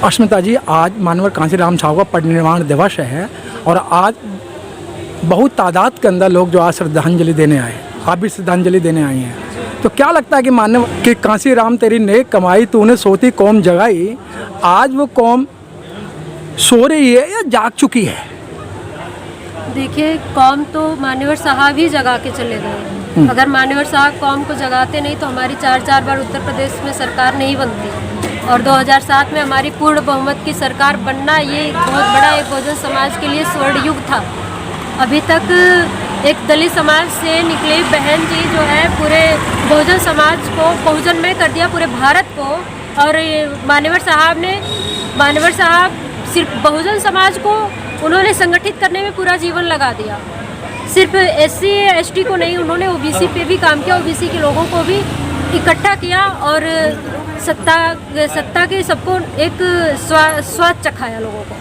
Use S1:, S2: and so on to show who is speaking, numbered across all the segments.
S1: अस्मिता जी, आज मानवर कांसीराम साहब का परिनिर्वाण दिवस है और आज बहुत तादाद के अंदर लोग जो आज श्रद्धांजलि देने आए, आप भी श्रद्धांजलि देने आई हैं। तो क्या लगता है कि मानव कि कांसीराम तेरी नेक कमाई, तूने सोती कौम जगाई, आज वो कौम सो रही है या जाग चुकी है?
S2: देखिए, कौम तो मान्यवर साहब ही जगा के चले गए। अगर मान्यवर साहब कौम को जगाते नहीं तो हमारी 4 बार उत्तर प्रदेश में सरकार नहीं बनती और 2007 में हमारी पूर्ण बहुमत की सरकार बनना ये बहुत बड़ा एक बहुजन समाज के लिए स्वर्ण युग था। अभी तक एक दलित समाज से निकले बहन जी जो है पूरे बहुजन समाज को बहुजनमय कर दिया, पूरे भारत को। और मान्यवर साहब सिर्फ बहुजन समाज को उन्होंने संगठित करने में पूरा जीवन लगा दिया। सिर्फ SC ST को नहीं, उन्होंने OBC पे भी काम किया, OBC के लोगों को भी इकट्ठा किया और सत्ता के सबको एक स्वाद चखाया लोगों को।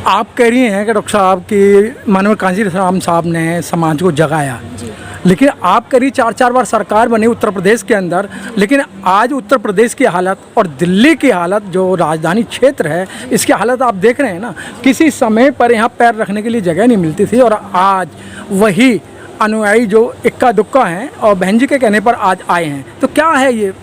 S1: आप कह रही हैं कि डॉक्टर साहब की मानवर कांसीराम साहब ने समाज को जगाया, लेकिन आप कह रही 4 बार सरकार बनी उत्तर प्रदेश के अंदर, लेकिन आज उत्तर प्रदेश की हालत और दिल्ली की हालत, जो राजधानी क्षेत्र है, इसकी हालत आप देख रहे हैं ना। किसी समय पर यहाँ पैर रखने के लिए जगह नहीं मिलती थी और आज वही अनुयायी जो इक्का दुक्का हैं और बहन जी के कहने पर आज आए हैं। तो क्या है ये?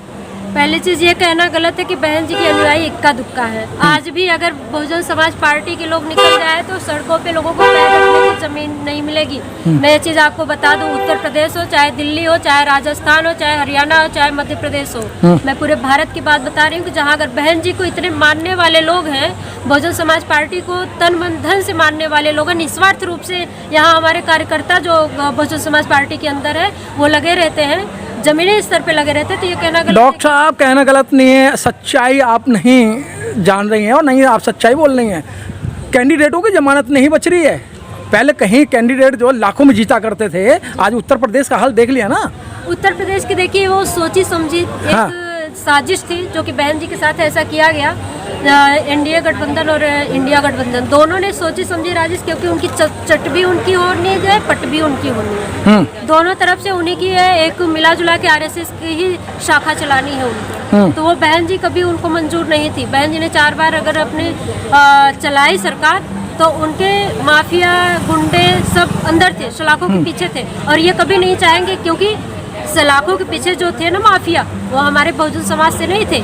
S2: पहली चीज़ ये कहना गलत है कि बहन जी की अनुयायी इक्का दुक्का है। आज भी अगर बहुजन समाज पार्टी के लोग निकल जाए तो सड़कों पे लोगों को पैर रखने की जमीन नहीं मिलेगी। मैं ये चीज़ आपको बता दूं, उत्तर प्रदेश हो, चाहे दिल्ली हो, चाहे राजस्थान हो, चाहे हरियाणा हो, चाहे मध्य प्रदेश हो, मैं पूरे भारत की बात बता रही हूँ कि जहाँ अगर बहन जी को इतने मानने वाले लोग हैं, बहुजन समाज पार्टी को तन मन धन से मानने वाले लोग हैं, निस्वार्थ रूप से यहाँ हमारे कार्यकर्ता जो बहुजन समाज पार्टी के अंदर है वो लगे रहते हैं, जमीनी स्तर पे लगे रहते, तो ये कहना गलत।
S1: डॉक्टर साहब, कहना गलत नहीं है, सच्चाई आप नहीं जान रही हैं और नहीं आप सच्चाई बोल रही हैं। कैंडिडेटों की जमानत नहीं बच रही है। पहले कहीं कैंडिडेट जो लाखों में जीता करते थे, आज उत्तर प्रदेश का हाल देख लिया ना। उत्तर
S2: प्रदेश की देखिए, वो सोची समझी एक साजिश थी जो कि बहन जी के साथ ऐसा किया गया। NDA गठबंधन और इंडिया गठबंधन दोनों ने सोची समझी राजिश, क्योंकि उनकी चट भी उनकी होनी है, पट भी उनकी होनी है। दोनों तरफ से उन्हीं की है, एक मिला जुला के RSS की ही शाखा चलानी है उनको। तो वो बहन जी कभी उनको मंजूर नहीं थी। बहन जी ने 4 बार अगर अपने चलाई सरकार तो उनके माफिया गुंडे सब अंदर थे, सलाखों के पीछे थे और ये कभी नहीं चाहेंगे, क्योंकि सलाखों के पीछे जो थे ना माफिया, वो हमारे बहुजन समाज से नहीं थे,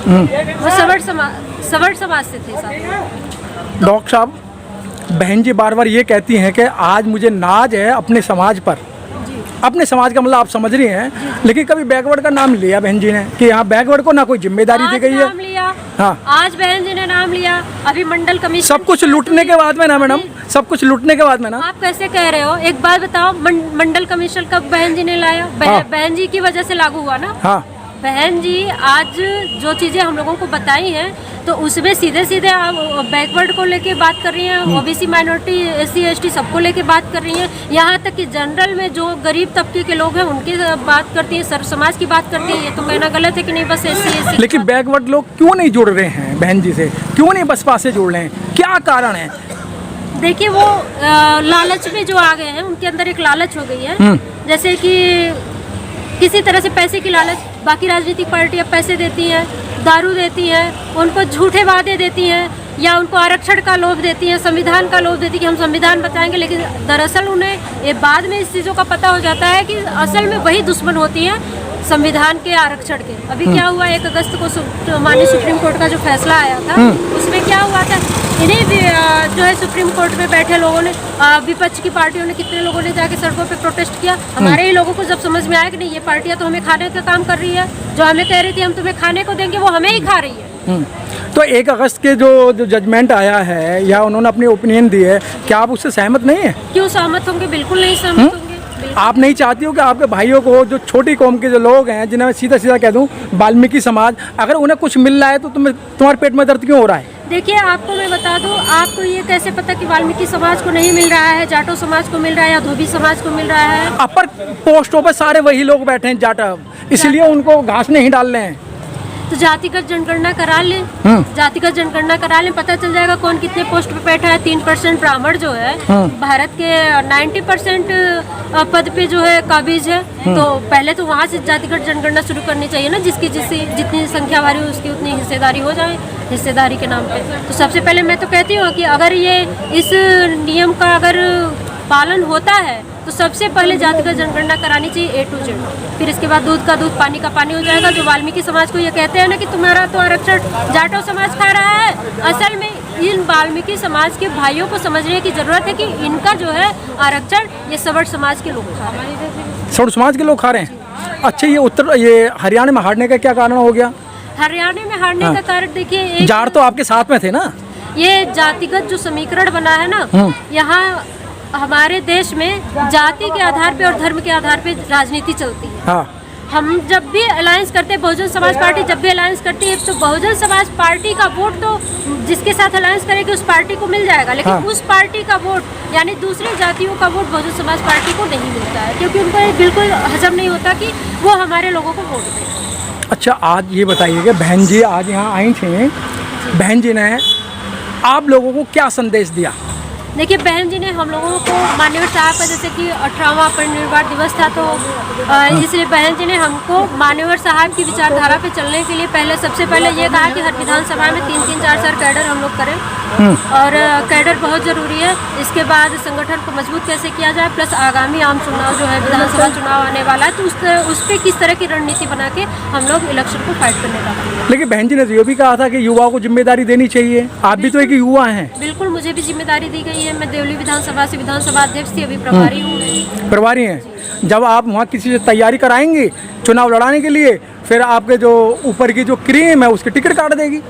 S2: वो सवर्ण समाज से थे साहब।
S1: डॉक्टर साहब, बहन जी बार बार ये कहती हैं कि आज मुझे नाज है अपने समाज पर। अपने समाज का मतलब आप समझ रही हैं, लेकिन कभी बैकवर्ड का नाम लिया बहन जी ने कि यहाँ बैकवर्ड को ना कोई जिम्मेदारी दी गई है?
S2: नाम लिया।
S1: हाँ,
S2: आज बहन जी ने नाम लिया। अभी मंडल कमीशन
S1: सब कुछ लूटने के बाद में ना मैडम, सब कुछ लूटने के बाद में ना।
S2: आप कैसे कह रहे हो? एक बात बताओ, मंडल कमीशन कब बहन जी ने लाया? बहन जी की वजह से लागू हुआ ना।
S1: हाँ,
S2: बहन जी आज जो चीज़ें हम लोगों को बताई हैं तो उसमें सीधे सीधे आप बैकवर्ड को लेके बात कर रही हैं, OBC माइनॉरिटी SC ST सबको लेके बात कर रही हैं, यहाँ तक कि जनरल में जो गरीब तबके के लोग हैं उनकी बात करती हैं, सर्व समाज की बात करती हैं। ये तो कहना गलत है कि नहीं बस SC ST।
S1: लेकिन बैकवर्ड लोग क्यों नहीं जुड़ रहे हैं बहन जी से? क्यों नहीं बसपा से जुड़ रहे हैं? क्या कारण है?
S2: देखिए, वो लालच में जो आ गए हैं, उनके अंदर एक लालच हो गई है, जैसे कि किसी तरह से पैसे की लालच। बाकी राजनीतिक पार्टियां पैसे देती हैं, दारू देती हैं, उनको झूठे वादे देती हैं या उनको आरक्षण का लोभ देती हैं, संविधान का लोभ देती है कि हम संविधान बताएंगे, लेकिन दरअसल उन्हें ये बाद में इस चीज़ों का पता हो जाता है कि असल में वही दुश्मन होती हैं संविधान के, आरक्षण के। अभी क्या हुआ, 1 अगस्त को माननीय सुप्रीम कोर्ट का जो फैसला आया था, उसमें क्या हुआ था, इन्हीं जो है सुप्रीम कोर्ट में बैठे लोगों ने, विपक्ष की पार्टियों ने, कितने लोगों ने जाके सड़कों पे प्रोटेस्ट किया। हमारे ही लोगों को जब समझ में आया कि नहीं, ये पार्टियां तो हमें खाने का काम कर रही है, जो हमें कह रही थी हम तुम्हें खाने को देंगे, वो हमें ही खा रही है।
S1: तो 1 अगस्त के जो जजमेंट आया है या उन्होंने अपनी ओपिनियन दी है, क्या आप उससे सहमत नहीं है?
S2: क्यों सहमत होंगे? बिल्कुल नहीं सहमत होंगे।
S1: आप नहीं चाहती हो कि आपके भाइयों को, जो छोटी कौम के जो लोग हैं, जिन्हें मैं सीधा सीधा कह दूं वाल्मीकि समाज, अगर उन्हें कुछ मिल रहा है तो तुम्हारे पेट में दर्द क्यों हो रहा है?
S2: देखिए, आपको मैं बता दूं, आपको ये कैसे पता कि वाल्मीकि समाज को नहीं मिल रहा है, जाटो समाज को मिल रहा है या धोबी समाज को मिल रहा है?
S1: अपर पोस्टों पर सारे वही लोग बैठे हैं जाटव, इसलिए उनको घास नहीं डाल रहे हैं।
S2: तो जातिगत जनगणना करा लें, जातिगत जनगणना करा लें, पता चल जाएगा कौन कितने पोस्ट पे बैठा है। 3% ब्राह्मण जो है भारत के 90% पद पे जो है काबिज है, तो पहले तो वहाँ से जातिगत जनगणना शुरू करनी चाहिए ना, जिसकी जितनी संख्या भारी हो उसकी उतनी हिस्सेदारी हो जाए, हिस्सेदारी के नाम पे। तो सबसे पहले मैं तो कहती हूँ कि अगर ये इस नियम का अगर पालन होता है तो सबसे पहले जातिगत जनगणना करानी चाहिए A to Z। फिर इसके बाद दूध का दूध पानी का पानी हो जाएगा। जो वाल्मीकि समाज को ये कहते हैं ना कि तुम्हारा तो आरक्षण जाटो समाज खा रहा है, असल में इन वाल्मीकि समाज के भाइयों को समझने की जरूरत है कि इनका जो है आरक्षण ये सवर्ण समाज के लोग खा रहे हैं।
S1: सवर्ण समाज के लोग खा रहे हैं। अच्छा, ये हरियाणा में हारने का क्या कारण हो गया?
S2: हरियाणा में हारने का कारण देखिए,
S1: जाट तो आपके साथ में थे ना।
S2: ये जातिगत जो समीकरण बना है ना, यहाँ हमारे देश में जाति के आधार पे और धर्म के आधार पे राजनीति चलती है।
S1: हाँ।
S2: हम जब भी अलायंस करते हैं, बहुजन समाज पार्टी जब भी अलायंस करती है, तो बहुजन समाज पार्टी का वोट तो जिसके साथ अलायंस करेगी उस पार्टी को मिल जाएगा, लेकिन उस पार्टी का वोट यानी दूसरी जातियों का वोट बहुजन समाज पार्टी को नहीं मिलता है, क्योंकि उनको ये बिल्कुल हजम नहीं होता कि वो हमारे लोगों को वोट दें।
S1: अच्छा, आज ये बताइएगा, बहन जी आज यहाँ आई थी, बहन जी ने आप लोगों को क्या संदेश दिया?
S2: देखिए, बहन जी ने हम लोगों को मान्यवर साहब का जैसे कि 18वां परिनिर्वाण दिवस था, तो इसलिए बहन जी ने हमको मान्यवर साहब की विचारधारा पे चलने के लिए पहले सबसे पहले ये कहा कि हर विधानसभा में 3-3, 4-4 कैडर हम लोग करें, और कैडर बहुत ज़रूरी है। इसके बाद संगठन को मजबूत कैसे किया जाए, प्लस आगामी आम चुनाव जो है विधानसभा चुनाव आने वाला है, तो उस पर किस तरह की रणनीति बना के हम लोग इलेक्शन को फाइट करने का काम।
S1: लेकिन बहन जी ने ये भी कहा था कि युवाओं को जिम्मेदारी देनी चाहिए। आप भी तो एक युवा हैं।
S2: बिल्कुल, मुझे भी जिम्मेदारी दी गई है। मैं देवली विधानसभा से विधानसभा अध्यक्ष थी, अभी प्रभारी हूँ।
S1: प्रभारी हैं। जब आप वहाँ किसी से तैयारी कराएंगे चुनाव लड़ाने के लिए, फिर आपके जो ऊपर की जो क्रीम है उसकी टिकट काट देगी।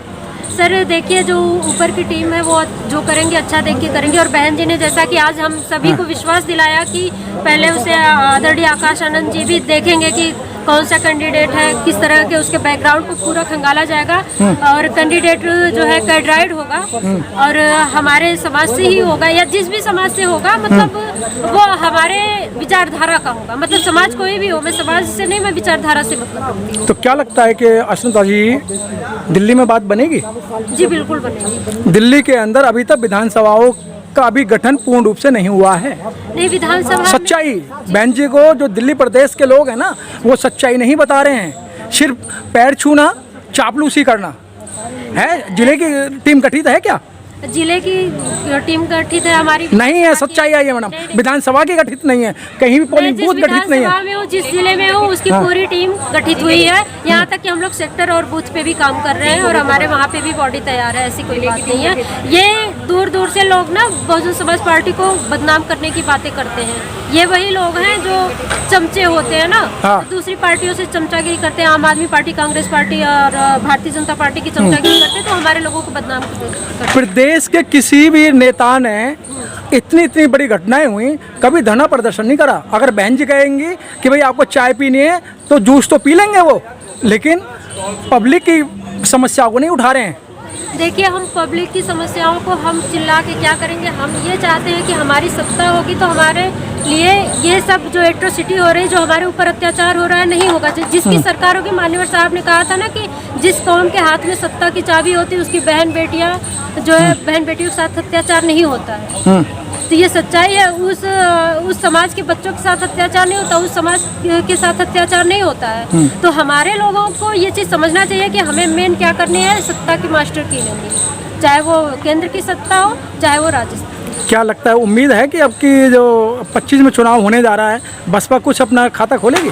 S2: सर देखिए, जो ऊपर की टीम है वो जो करेंगे अच्छा देख के करेंगे, और बहन जी ने जैसा कि आज हम सभी को विश्वास दिलाया कि पहले उसे आदरणीय आकाश आनंद जी भी देखेंगे कि कौन सा कैंडिडेट है, किस तरह के उसके बैकग्राउंड को पूरा खंगाला जाएगा, और कैंडिडेट जो है कैडराइड होगा और हमारे समाज से ही होगा या जिस भी समाज से होगा, मतलब वो हमारे विचारधारा का होगा। मतलब समाज कोई भी हो, मैं समाज से नहीं, मैं विचारधारा से मतलब रखती हूँ।
S1: तो क्या लगता है कि अश्विता जी दिल्ली में बात बनेगी?
S2: जी बिल्कुल बनेगी।
S1: दिल्ली के अंदर अभी तक विधानसभाओं का अभी गठन पूर्ण रूप से नहीं हुआ है।
S2: नहीं, विधानसभा
S1: सच्चाई बहन जी को जो दिल्ली प्रदेश के लोग हैं ना, वो सच्चाई नहीं बता रहे हैं। सिर्फ पैर छूना, चापलूसी करना है। जिले की टीम गठित है क्या?
S2: जिले की टीम गठित है हमारी?
S1: नहीं है, सच्चाई है ये मैडम। विधानसभा की गठित नहीं है, कहीं भी पोलिंग बूथ गठित नहीं है।
S2: में हो, जिस जिले में हो, उसकी पूरी टीम गठित हुई है। यहाँ तक कि हम लोग सेक्टर और बूथ पे भी काम कर रहे हैं, और हमारे वहाँ पे भी बॉडी तैयार है, ऐसी कोई बात नहीं है। ये दूर दूर से लोग ना बहुजन समाज पार्टी को बदनाम करने की बातें करते हैं। ये वही लोग हैं जो चमचे होते हैं ना, दूसरी पार्टियों से चमचागिरी करते हैं। आम आदमी पार्टी, कांग्रेस पार्टी और भारतीय जनता पार्टी की चमचागिरी करते हैं, तो हमारे लोगों को बदनाम करते हैं।
S1: प्रदेश के किसी भी नेता ने इतनी बड़ी घटनाएं हुई, कभी धरना प्रदर्शन नहीं करा। अगर बहन जी कहेंगी कि भाई आपको चाय पीनी है तो जूस तो पी लेंगे वो, लेकिन पब्लिक की समस्याओं को नहीं उठा रहे हैं।
S2: देखिए, हम पब्लिक की समस्याओं को हम चिल्ला के क्या करेंगे? हम ये चाहते हैं कि हमारी सत्ता होगी तो हमारे लिए ये सब जो एट्रोसिटी हो रही है, जो हमारे ऊपर अत्याचार हो रहा है, नहीं होगा। जिसकी सरकार होगी, मान्यवर साहब ने कहा था ना कि जिस कौम के हाथ में सत्ता की चाबी होती है उसकी बहन बेटियां जो है, बहन बेटियों के साथ अत्याचार नहीं होता है। तो ये सच्चाई है। उस समाज के बच्चों के साथ अत्याचार नहीं होता, उस समाज के साथ अत्याचार नहीं होता है। तो हमारे लोगों को ये चीज़ समझना चाहिए कि हमें मेन क्या करनी है, सत्ता की मास्टर की लेनी है, चाहे वो केंद्र की सत्ता हो, चाहे वो राजस्थान।
S1: क्या लगता है, उम्मीद है कि अब की जो 25 में चुनाव होने जा रहा है, बसपा कुछ अपना खाता खोलेगी?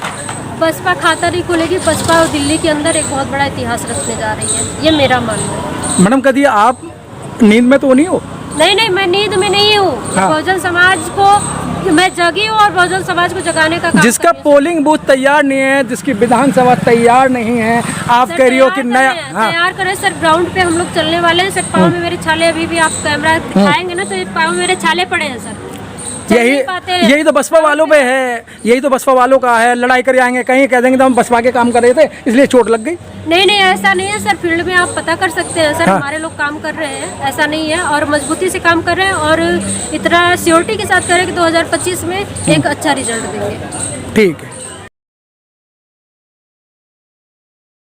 S2: बसपा खाता नहीं खोलेगी। बसपा दिल्ली के अंदर एक बहुत बड़ा इतिहास रखने जा रही है, ये मेरा मानना है।
S1: मैडम, कभी आप नींद में तो नहीं हो?
S2: नहीं, मैं नींद में नहीं हूँ। बहुजन समाज को मैं जगी हूँ और बहुजन समाज को जगाने का काम।
S1: जिसका पोलिंग बूथ तैयार नहीं है, जिसकी विधानसभा तैयार नहीं है, आप कह रही हो कि नया
S2: तैयार करें सर। ग्राउंड पे हम लोग चलने वाले हैं सर। पाँव में मेरे छाले, अभी भी आप कैमरा दिखाएंगे ना तो ये पाँव में मेरे छाले पड़े हैं सर।
S1: यही तो बसपा वालों पे है, यही तो बसपा वालों का है। लड़ाई कर आएंगे, कहीं कह देंगे तो हम बसपा के काम कर रहे थे इसलिए चोट लग गई।
S2: नहीं, ऐसा नहीं है सर। फील्ड में आप पता कर सकते हैं सर। हमारे लोग काम कर रहे हैं, ऐसा नहीं है, और मजबूती से काम कर रहे हैं, और इतना सियोरिटी के साथ करें कि 2025 में एक अच्छा रिजल्ट देंगे।
S1: ठीक है।